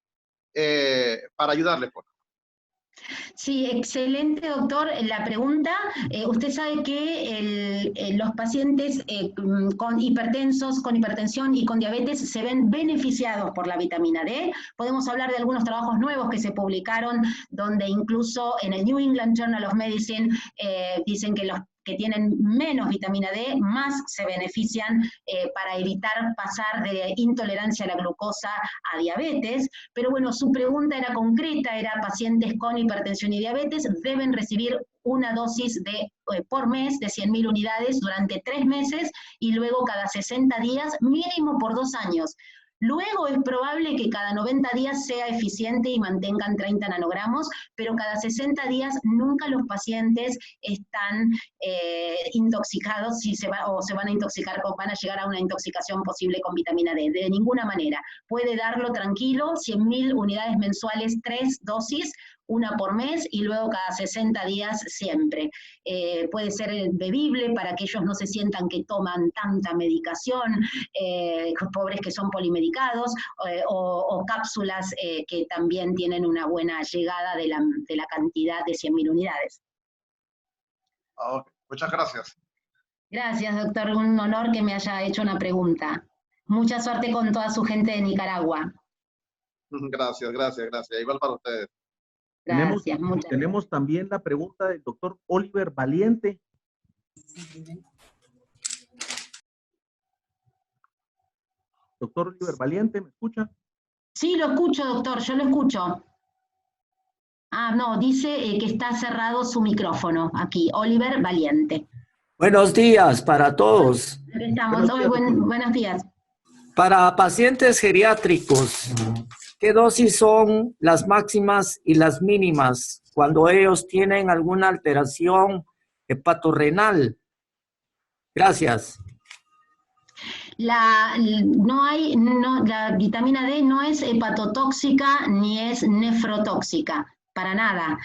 para ayudarles? Sí, excelente, doctor. La pregunta, usted sabe que los pacientes con hipertensos, con hipertensión y con diabetes se ven beneficiados por la vitamina D. Podemos hablar de algunos trabajos nuevos que se publicaron, donde incluso en el New England Journal of Medicine dicen que los que tienen menos vitamina D, más se benefician para evitar pasar de intolerancia a la glucosa a diabetes. Pero bueno, su pregunta era concreta, era pacientes con hipertensión y diabetes deben recibir una dosis por mes de 100.000 unidades durante 3 meses y luego cada 60 días, mínimo por 2 años. Luego es probable que cada 90 días sea eficiente y mantengan 30 nanogramos, pero cada 60 días nunca los pacientes están intoxicados o se van a intoxicar o van a llegar a una intoxicación posible con vitamina D. De ninguna manera. Puede darlo tranquilo, 100.000 unidades mensuales, 3 dosis, una por mes y luego cada 60 días siempre. Puede ser bebible para que ellos no se sientan que toman tanta medicación, pobres que son polimedicados, o cápsulas que también tienen una buena llegada de la cantidad de 100.000 unidades. Okay. Muchas gracias. Gracias, doctor. Un honor que me haya hecho una pregunta. Mucha suerte con toda su gente de Nicaragua. Gracias, gracias, gracias. Igual para ustedes. Gracias, tenemos también la pregunta del doctor Oliver Valiente. Doctor Oliver Valiente, ¿me escucha? Sí, lo escucho, doctor, yo lo escucho. Ah, no, dice que está cerrado su micrófono aquí, Oliver Valiente. Buenos días para todos. Aquí estamos. Buenos días. Para pacientes geriátricos, ¿qué dosis son las máximas y las mínimas cuando ellos tienen alguna alteración hepatorrenal? Gracias. La vitamina D no es hepatotóxica ni es nefrotóxica. Para nada,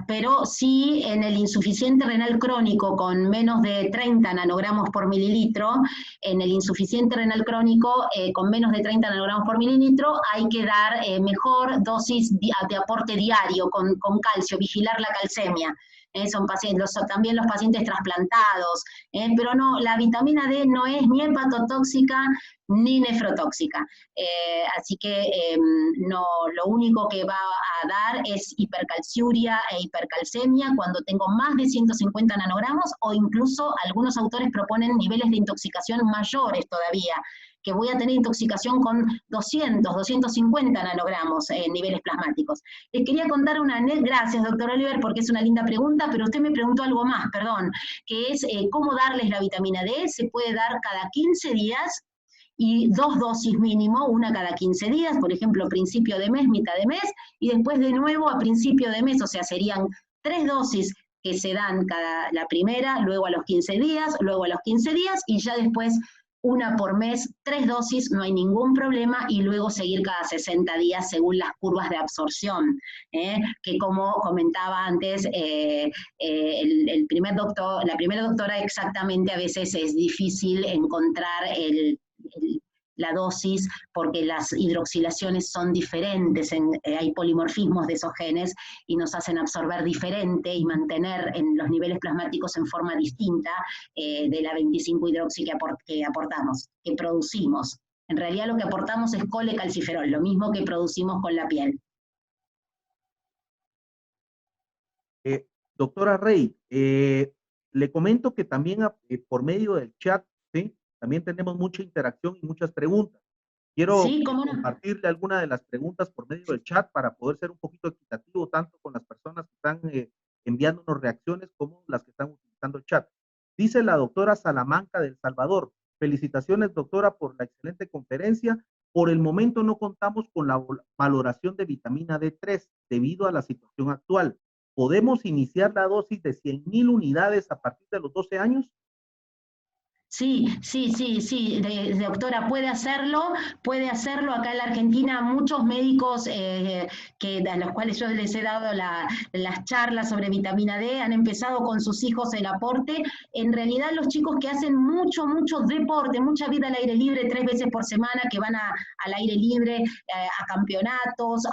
pero sí en el insuficiente renal crónico con menos de 30 nanogramos por mililitro, en el insuficiente renal crónico con menos de 30 nanogramos por mililitro hay que dar mejor dosis de aporte diario con calcio, vigilar la calcemia. Son pacientes, también los pacientes trasplantados, pero no, la vitamina D no es ni hepatotóxica ni nefrotóxica. Así que no, lo único que va a dar es hipercalciuria e hipercalcemia cuando tengo más de 150 nanogramos o incluso algunos autores proponen niveles de intoxicación mayores todavía, que voy a tener intoxicación con 200, 250 nanogramos en niveles plasmáticos. Les quería contar una anécdota, gracias doctor Oliver, porque es una linda pregunta, pero usted me preguntó algo más, perdón, que es cómo darles la vitamina D. Se puede dar cada 15 días, y 2 dosis mínimo, una cada 15 días, por ejemplo, principio de mes, mitad de mes, y después de nuevo a principio de mes, o sea, serían 3 dosis que se dan la primera, luego a los 15 días, luego a los 15 días, y ya después una por mes, 3 dosis, no hay ningún problema, y luego seguir cada 60 días según las curvas de absorción, que como comentaba antes, la primera doctora exactamente a veces es difícil encontrar la dosis porque las hidroxilaciones son diferentes, hay polimorfismos de esos genes y nos hacen absorber diferente y mantener en los niveles plasmáticos en forma distinta de la 25-hidroxi que aportamos, que producimos. En realidad lo que aportamos es colecalciferol, lo mismo que producimos con la piel. Doctora Rey, le comento que también por medio del chat, ¿sí?, también tenemos mucha interacción y muchas preguntas. Quiero compartirle algunas de las preguntas por medio del chat para poder ser un poquito equitativo, tanto con las personas que están enviándonos reacciones como las que están utilizando el chat. Dice la doctora Salamanca del Salvador: felicitaciones, doctora, por la excelente conferencia. Por el momento no contamos con la valoración de vitamina D3 debido a la situación actual. ¿Podemos iniciar la dosis de 100,000 unidades a partir de los 12 años? Sí, doctora, puede hacerlo. Acá en la Argentina muchos médicos a los cuales yo les he dado las charlas sobre vitamina D han empezado con sus hijos el aporte. En realidad los chicos que hacen mucho deporte, mucha vida al aire libre, 3 veces por semana, que van al aire libre, a campeonatos,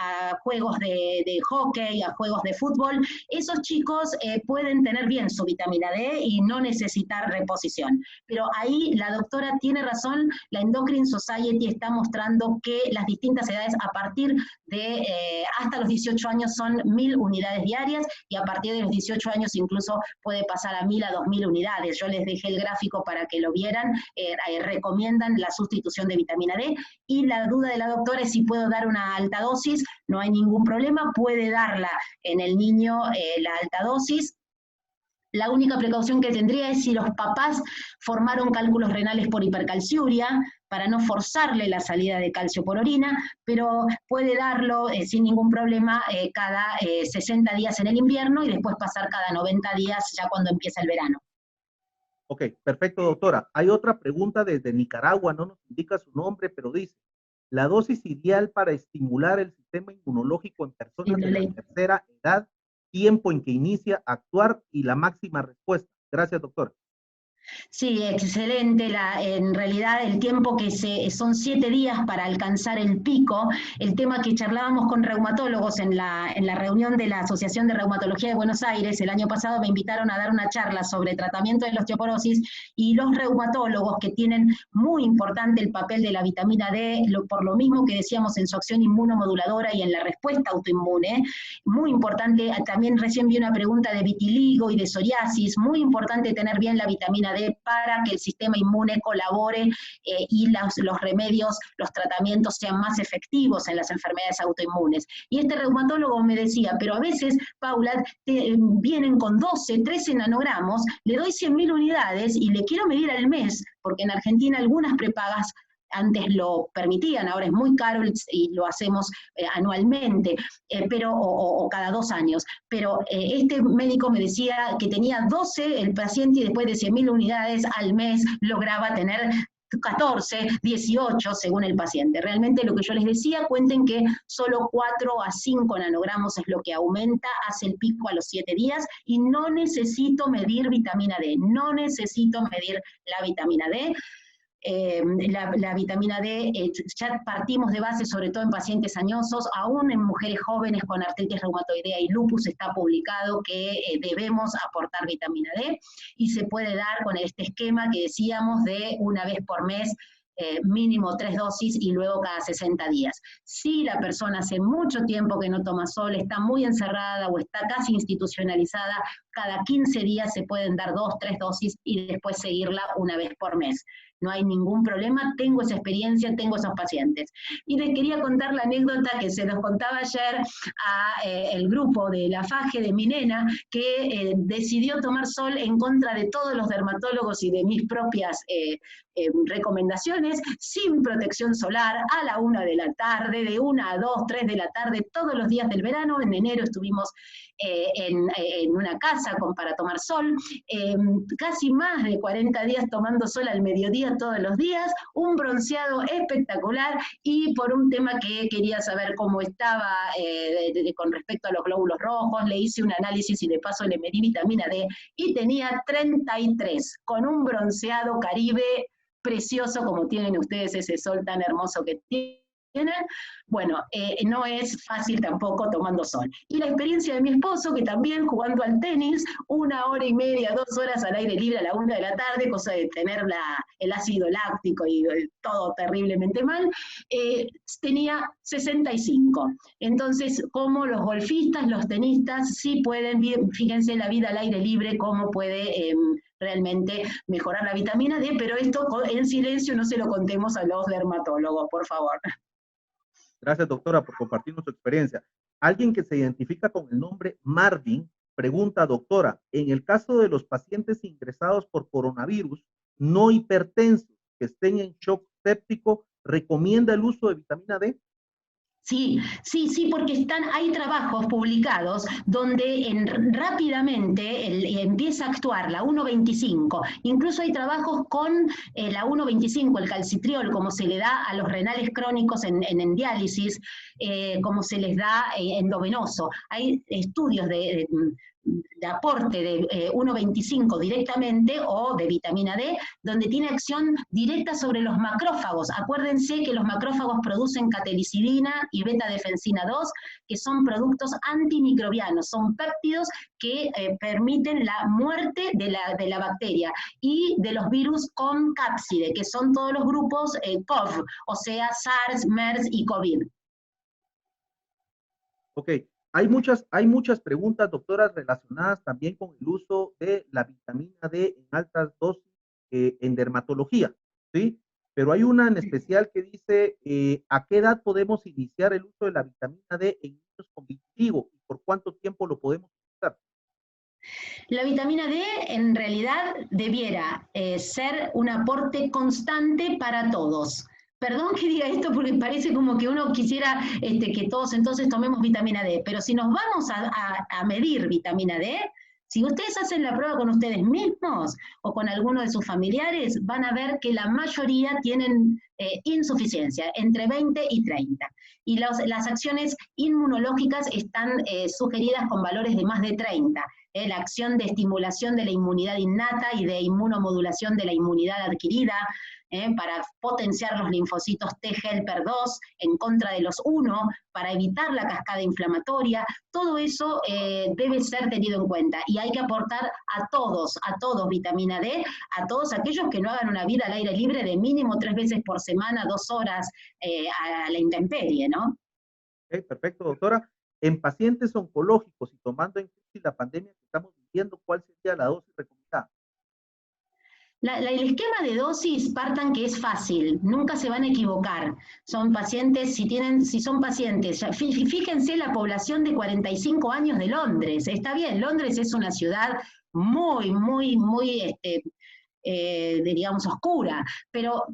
a juegos de hockey, a juegos de fútbol, esos chicos pueden tener bien su vitamina D y no necesitar reposición. Pero ahí la doctora tiene razón, la Endocrine Society está mostrando que las distintas edades a partir de hasta los 18 años son 1.000 unidades diarias, y a partir de los 18 años incluso puede pasar a 1.000 a 2.000 unidades. Yo les dejé el gráfico para que lo vieran. Recomiendan la sustitución de vitamina D, y la duda de la doctora es si puedo dar una alta dosis. No hay ningún problema, puede darla en el niño la alta dosis. La única precaución que tendría es si los papás formaron cálculos renales por hipercalciuria, para no forzarle la salida de calcio por orina, pero puede darlo sin ningún problema cada 60 días en el invierno y después pasar cada 90 días ya cuando empieza el verano. Ok, perfecto, doctora. Hay otra pregunta desde Nicaragua, no nos indica su nombre, pero dice: la dosis ideal para estimular el sistema inmunológico en personas de la tercera edad, tiempo en que inicia a actuar y la máxima respuesta. Gracias, doctora. Sí, excelente. En realidad el tiempo son 7 días para alcanzar el pico. El tema que charlábamos con reumatólogos en la reunión de la Asociación de Reumatología de Buenos Aires el año pasado, me invitaron a dar una charla sobre tratamiento de la osteoporosis, y los reumatólogos, que tienen muy importante el papel de la vitamina D, por lo mismo que decíamos en su acción inmunomoduladora y en la respuesta autoinmune, muy importante. También recién vi una pregunta de vitiligo y de psoriasis, muy importante tener bien la vitamina D para que el sistema inmune colabore y los remedios, los tratamientos sean más efectivos en las enfermedades autoinmunes. Y este reumatólogo me decía: pero a veces, Paula, vienen con 12, 13 nanogramos, le doy 100.000 unidades y le quiero medir al mes, porque en Argentina algunas prepagas antes lo permitían, ahora es muy caro y lo hacemos anualmente, o cada 2 años. Pero este médico me decía que tenía 12 el paciente, y después de 100.000 unidades al mes lograba tener 14, 18 según el paciente. Realmente lo que yo les decía, cuenten que solo 4 a 5 nanogramos es lo que aumenta, hace el pico a los 7 días, y no necesito medir vitamina D, no necesito medir la vitamina D. La vitamina D, ya partimos de base, sobre todo en pacientes añosos, aún en mujeres jóvenes con artritis reumatoidea y lupus está publicado que debemos aportar vitamina D, y se puede dar con este esquema que decíamos de una vez por mes, mínimo 3 dosis y luego cada 60 días. Si la persona hace mucho tiempo que no toma sol, está muy encerrada o está casi institucionalizada, cada 15 días se pueden dar 2, 3 dosis y después seguirla una vez por mes. no hay ningún problema, tengo esa experiencia, tengo esos pacientes. Y les quería contar la anécdota que se los contaba ayer a el grupo de la FAGE de mi nena, que decidió tomar sol en contra de todos los dermatólogos y de mis propias recomendaciones, sin protección solar, a la 1 de la tarde, de 1 a 2, 3 de la tarde, todos los días del verano. En enero estuvimos en una casa para tomar sol, casi más de 40 días tomando sol al mediodía todos los días, un bronceado espectacular, y por un tema que quería saber cómo estaba con respecto a los glóbulos rojos, le hice un análisis y de paso le medí vitamina D, y tenía 33, con un bronceado caribe precioso, como tienen ustedes ese sol tan hermoso que tienen. Bueno, no es fácil tampoco tomando sol. Y la experiencia de mi esposo, que también jugando al tenis, 1 hora y media, 2 horas al aire libre a la 1 de la tarde, cosa de tener el ácido láctico y todo terriblemente mal, tenía 65. Entonces, como los golfistas, los tenistas, sí pueden, fíjense la vida al aire libre, cómo puede realmente mejorar la vitamina D, pero esto en silencio no se lo contemos a los dermatólogos, por favor. Gracias, doctora, por compartirnos su experiencia. Alguien que se identifica con el nombre Marvin pregunta, doctora, en el caso de los pacientes ingresados por coronavirus no hipertensos que estén en shock séptico, ¿recomienda el uso de vitamina D? Sí, porque hay trabajos publicados donde rápidamente empieza a actuar la 1,25. Incluso hay trabajos con la 1,25, el calcitriol, como se le da a los renales crónicos en diálisis, como se les da endovenoso. Hay estudios de aporte de 1,25 directamente o de vitamina D, donde tiene acción directa sobre los macrófagos. Acuérdense que los macrófagos producen catelicidina y beta-defensina 2, que son productos antimicrobianos, son péptidos que permiten la muerte de la bacteria y de los virus con cápside, que son todos los grupos CoV, o sea, SARS, MERS y COVID. Ok. Hay muchas preguntas, doctoras, relacionadas también con el uso de la vitamina D en altas dosis en dermatología, ¿sí? Pero hay una en especial que dice, ¿a qué edad podemos iniciar el uso de la vitamina D en niños con vitiligo y por cuánto tiempo lo podemos usar? La vitamina D en realidad debiera ser un aporte constante para todos. Perdón que diga esto porque parece como que uno quisiera que todos entonces tomemos vitamina D, pero si nos vamos a medir vitamina D, si ustedes hacen la prueba con ustedes mismos o con alguno de sus familiares, van a ver que la mayoría tienen insuficiencia, entre 20 y 30. Y las acciones inmunológicas están sugeridas con valores de más de 30. La acción de estimulación de la inmunidad innata y de inmunomodulación de la inmunidad adquirida, para potenciar los linfocitos T helper 2 en contra de los 1, para evitar la cascada inflamatoria. Todo eso debe ser tenido en cuenta y hay que aportar a todos vitamina D, a todos aquellos que no hagan una vida al aire libre de mínimo 3 veces por semana, 2 horas a la intemperie, ¿no? Okay, perfecto, doctora. En pacientes oncológicos y tomando en crisis la pandemia que estamos viviendo, ¿cuál sería la dosis recomendada? El esquema de dosis, partan que es fácil, nunca se van a equivocar. Son pacientes, si son pacientes, fíjense la población de 45 años de Londres. Está bien, Londres es una ciudad muy, digamos, oscura, pero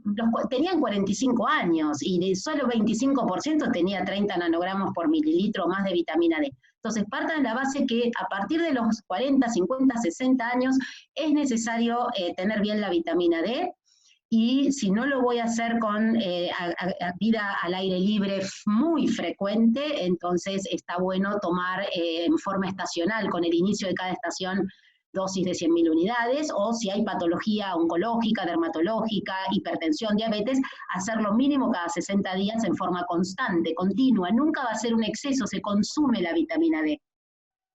tenían 45 años y de solo 25% tenía 30 nanogramos por mililitro más de vitamina D. Entonces, partan de la base que a partir de los 40, 50, 60 años es necesario tener bien la vitamina D, y si no lo voy a hacer con vida al aire libre muy frecuente, entonces está bueno tomar en forma estacional, con el inicio de cada estación, dosis de 100.000 unidades, o si hay patología oncológica, dermatológica, hipertensión, diabetes, hacerlo mínimo cada 60 días en forma constante, continua. Nunca va a ser un exceso, se consume la vitamina D.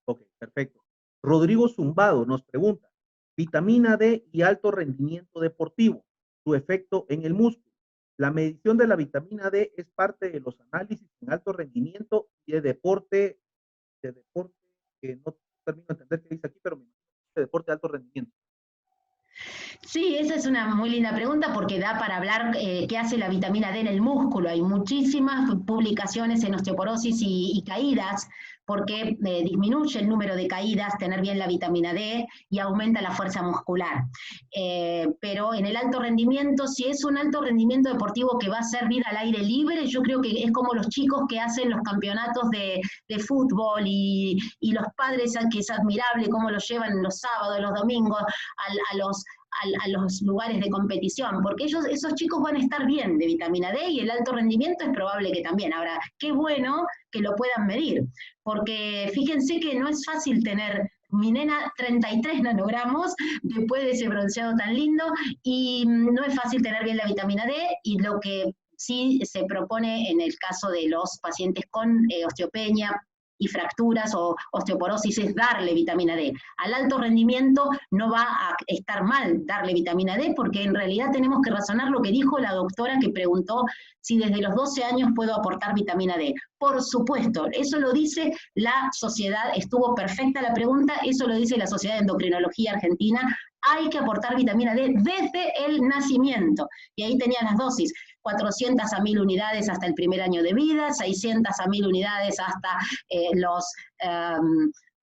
Ok, perfecto. Rodrigo Zumbado nos pregunta, vitamina D y alto rendimiento deportivo, su efecto en el músculo. La medición de la vitamina D es parte de los análisis en alto rendimiento y de deporte que no termino de entender qué dice aquí, pero me imagino que es deporte de alto rendimiento. Sí, esa es una muy linda pregunta porque da para hablar qué hace la vitamina D en el músculo. Hay muchísimas publicaciones en osteoporosis y caídas porque disminuye el número de caídas, tener bien la vitamina D y aumenta la fuerza muscular. Pero en el alto rendimiento, si es un alto rendimiento deportivo que va a ser vida al aire libre, yo creo que es como los chicos que hacen los campeonatos de fútbol y los padres, que es admirable cómo los llevan los sábados, los domingos, a los lugares de competición, porque esos chicos van a estar bien de vitamina D y el alto rendimiento es probable que también. Ahora, qué bueno que lo puedan medir, porque fíjense que no es fácil tener mi nena 33 nanogramos después de ese bronceado tan lindo y no es fácil tener bien la vitamina D y lo que sí se propone en el caso de los pacientes con osteopenia y fracturas o osteoporosis es darle vitamina D. Al alto rendimiento no va a estar mal darle vitamina D porque en realidad tenemos que razonar lo que dijo la doctora que preguntó si desde los 12 años puedo aportar vitamina D. Por supuesto, eso lo dice la sociedad, estuvo perfecta la pregunta, eso lo dice la Sociedad de Endocrinología Argentina, hay que aportar vitamina D desde el nacimiento. Y ahí tenían las dosis, 400 a 1000 unidades hasta el primer año de vida, 600 a 1000 unidades hasta los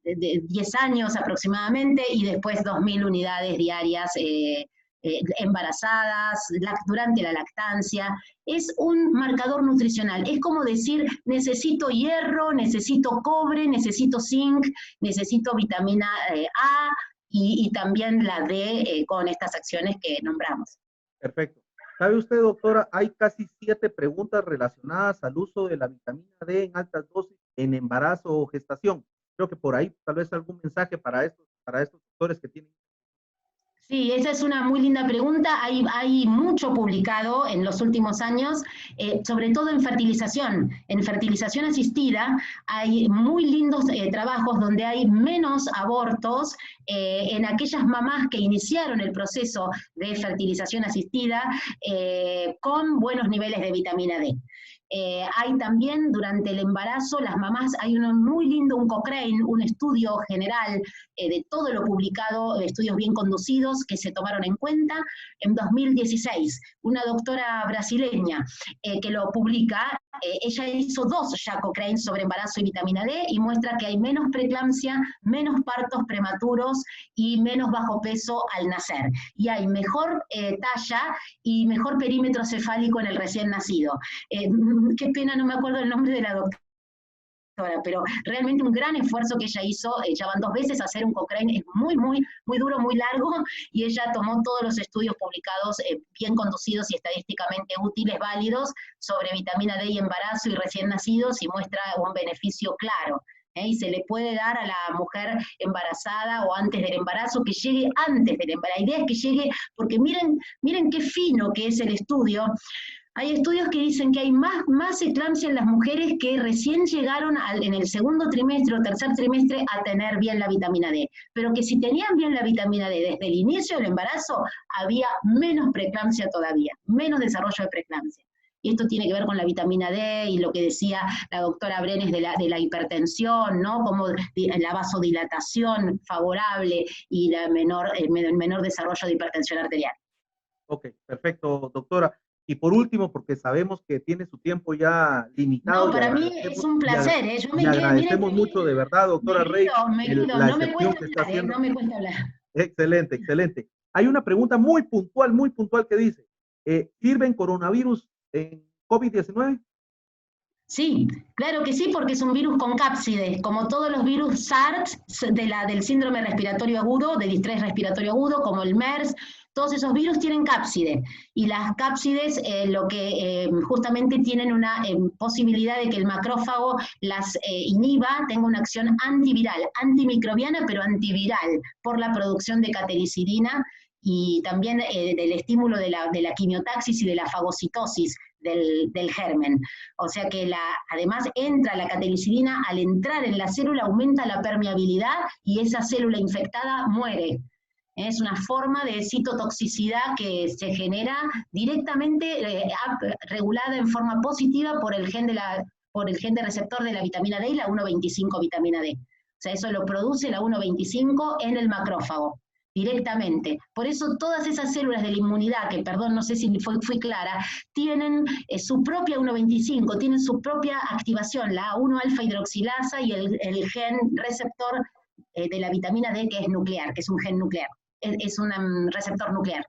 10 años aproximadamente, y después 2000 unidades diarias embarazadas, durante la lactancia. Es un marcador nutricional, es como decir, necesito hierro, necesito cobre, necesito zinc, necesito vitamina A, y también la D con estas acciones que nombramos. Perfecto. ¿Sabe usted, doctora? Hay casi 7 preguntas relacionadas al uso de la vitamina D en altas dosis en embarazo o gestación. Creo que por ahí tal vez algún mensaje para estos doctores que tienen. Sí, esa es una muy linda pregunta. Hay mucho publicado en los últimos años, sobre todo en fertilización. En fertilización asistida hay muy lindos trabajos donde hay menos abortos en aquellas mamás que iniciaron el proceso de fertilización asistida con buenos niveles de vitamina D. Hay también durante el embarazo, las mamás, hay uno muy lindo, un Cochrane, un estudio general de todo lo publicado, estudios bien conducidos que se tomaron en cuenta en 2016. Una doctora brasileña que lo publica, ella hizo 2 ya Cochrane sobre embarazo y vitamina D y muestra que hay menos preeclampsia, menos partos prematuros y menos bajo peso al nacer. Y hay mejor talla y mejor perímetro cefálico en el recién nacido. Qué pena, no me acuerdo el nombre de la doctora, pero realmente un gran esfuerzo que ella hizo, ya van 2 veces a hacer un Cochrane, es muy, muy, muy duro, muy largo, y ella tomó todos los estudios publicados bien conducidos y estadísticamente útiles, válidos, sobre vitamina D y embarazo y recién nacidos, y muestra un beneficio claro. Y se le puede dar a la mujer embarazada o antes del embarazo, que llegue antes del embarazo. La idea es que llegue, porque miren qué fino que es el estudio. Hay estudios que dicen que hay más eclampsia en las mujeres que recién llegaron en el segundo trimestre o tercer trimestre a tener bien la vitamina D, pero que si tenían bien la vitamina D desde el inicio del embarazo, había menos preeclampsia todavía, menos desarrollo de preeclampsia. Y esto tiene que ver con la vitamina D y lo que decía la doctora Brenes de la hipertensión, ¿no? Como la vasodilatación favorable y el menor desarrollo de hipertensión arterial. Ok, perfecto, doctora. Y por último, porque sabemos que tiene su tiempo ya limitado. No, para mí es un placer. Yo me quedé, agradecemos mucho, de verdad, doctora Rey. No me cuesta hablar, no me cuesta hablar. Excelente, excelente. Hay una pregunta muy puntual que dice, ¿sirven coronavirus en COVID-19? Sí, claro que sí, porque es un virus con cápsides, como todos los virus SARS del síndrome respiratorio agudo, del distrés respiratorio agudo, como el MERS. Todos esos virus tienen cápside, y las cápsides justamente tienen una posibilidad de que el macrófago las inhiba, tenga una acción antiviral, antimicrobiana, pero antiviral, por la producción de catericidina y también del estímulo de la quimiotaxis y de la fagocitosis del germen. O sea que además entra la catericidina, al entrar en la célula aumenta la permeabilidad y esa célula infectada muere. Es una forma de citotoxicidad que se genera directamente regulada en forma positiva por el gen de receptor de la vitamina D y la 1,25 vitamina D. O sea, eso lo produce la 1,25 en el macrófago. directamente. Por eso todas esas células de la inmunidad, que perdón, no sé si fui clara, tienen su propia 1,25, tienen su propia activación, la 1-alfa hidroxilasa y el gen receptor de la vitamina D, que es nuclear, que es un gen nuclear, es un receptor nuclear.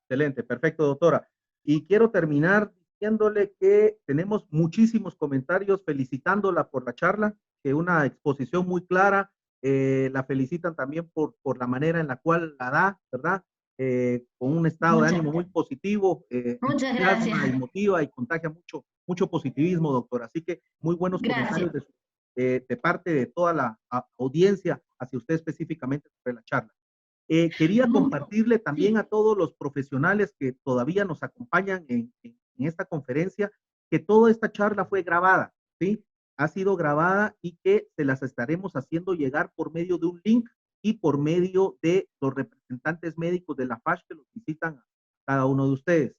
Excelente, perfecto, doctora. Y quiero terminar diciéndole que tenemos muchísimos comentarios felicitándola por la charla, que una exposición muy clara. La felicitan también por la manera en la cual la da, ¿verdad? Con un estado de ánimo muy positivo. Muchas gracias. Y motiva y contagia mucho positivismo, doctora. Así que muy buenos comentarios de parte de toda la audiencia hacia usted específicamente sobre la charla. Quería compartirle también a todos los profesionales que todavía nos acompañan en esta conferencia que toda esta charla fue grabada, ¿sí? Ha sido grabada y que se las estaremos haciendo llegar por medio de un link y por medio de los representantes médicos de la FASH que los visitan a cada uno de ustedes.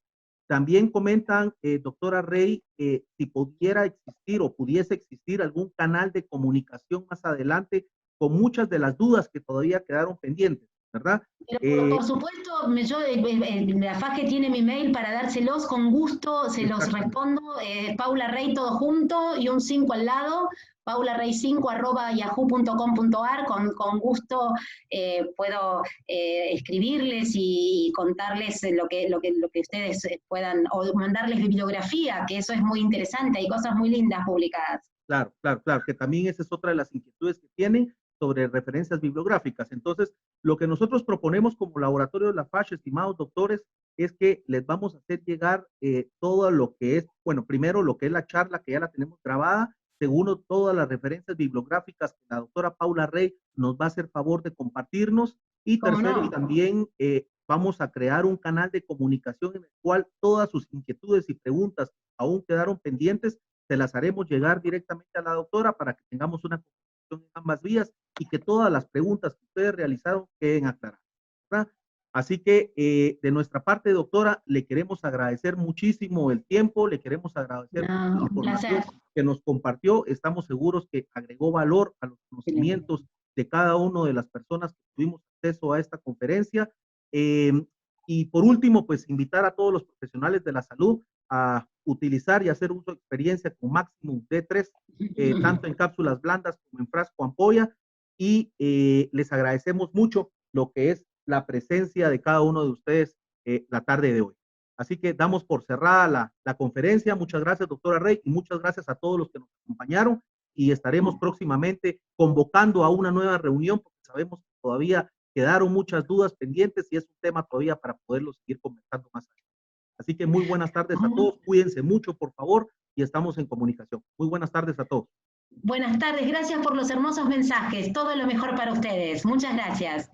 También comentan, doctora Rey, si pudiera existir o pudiese existir algún canal de comunicación más adelante con muchas de las dudas que todavía quedaron pendientes, ¿verdad? Pero, por supuesto, la FASH tiene mi mail para dárselos, con gusto se los respondo, Paula Rey todo junto y un 5 al lado, paularey5@yahoo.com.ar, con gusto puedo escribirles y contarles lo que ustedes puedan, o mandarles bibliografía, que eso es muy interesante, hay cosas muy lindas publicadas. Claro, que también esa es otra de las inquietudes que tienen sobre referencias bibliográficas. Entonces, lo que nosotros proponemos como laboratorio de la FASH, estimados doctores, es que les vamos a hacer llegar todo lo que es, bueno, primero lo que es la charla, que ya la tenemos grabada, segundo, todas las referencias bibliográficas que la doctora Paula Rey nos va a hacer favor de compartirnos, y tercero, no, también vamos a crear un canal de comunicación en el cual todas sus inquietudes y preguntas que aún quedaron pendientes, se las haremos llegar directamente a la doctora para que tengamos una comunicación en ambas vías y que todas las preguntas que ustedes realizaron queden aclaradas, ¿verdad? Así que de nuestra parte, doctora, le queremos agradecer muchísimo el tiempo, le queremos agradecer la información que nos compartió. Estamos seguros que agregó valor a los conocimientos de cada una de las personas que tuvimos acceso a esta conferencia. Y por último, pues invitar a todos los profesionales de la salud a utilizar y hacer uso de experiencia con Maximum D3, tanto en cápsulas blandas como en frasco ampolla, y les agradecemos mucho lo que es la presencia de cada uno de ustedes la tarde de hoy. Así que damos por cerrada la conferencia. Muchas gracias, doctora Rey, y muchas gracias a todos los que nos acompañaron, y estaremos próximamente convocando a una nueva reunión, porque sabemos que todavía quedaron muchas dudas pendientes y es un tema todavía para poderlo seguir conversando más adelante. Así que muy buenas tardes a todos, cuídense mucho, por favor, y estamos en comunicación. Muy buenas tardes a todos. Buenas tardes, gracias por los hermosos mensajes, todo lo mejor para ustedes. Muchas gracias.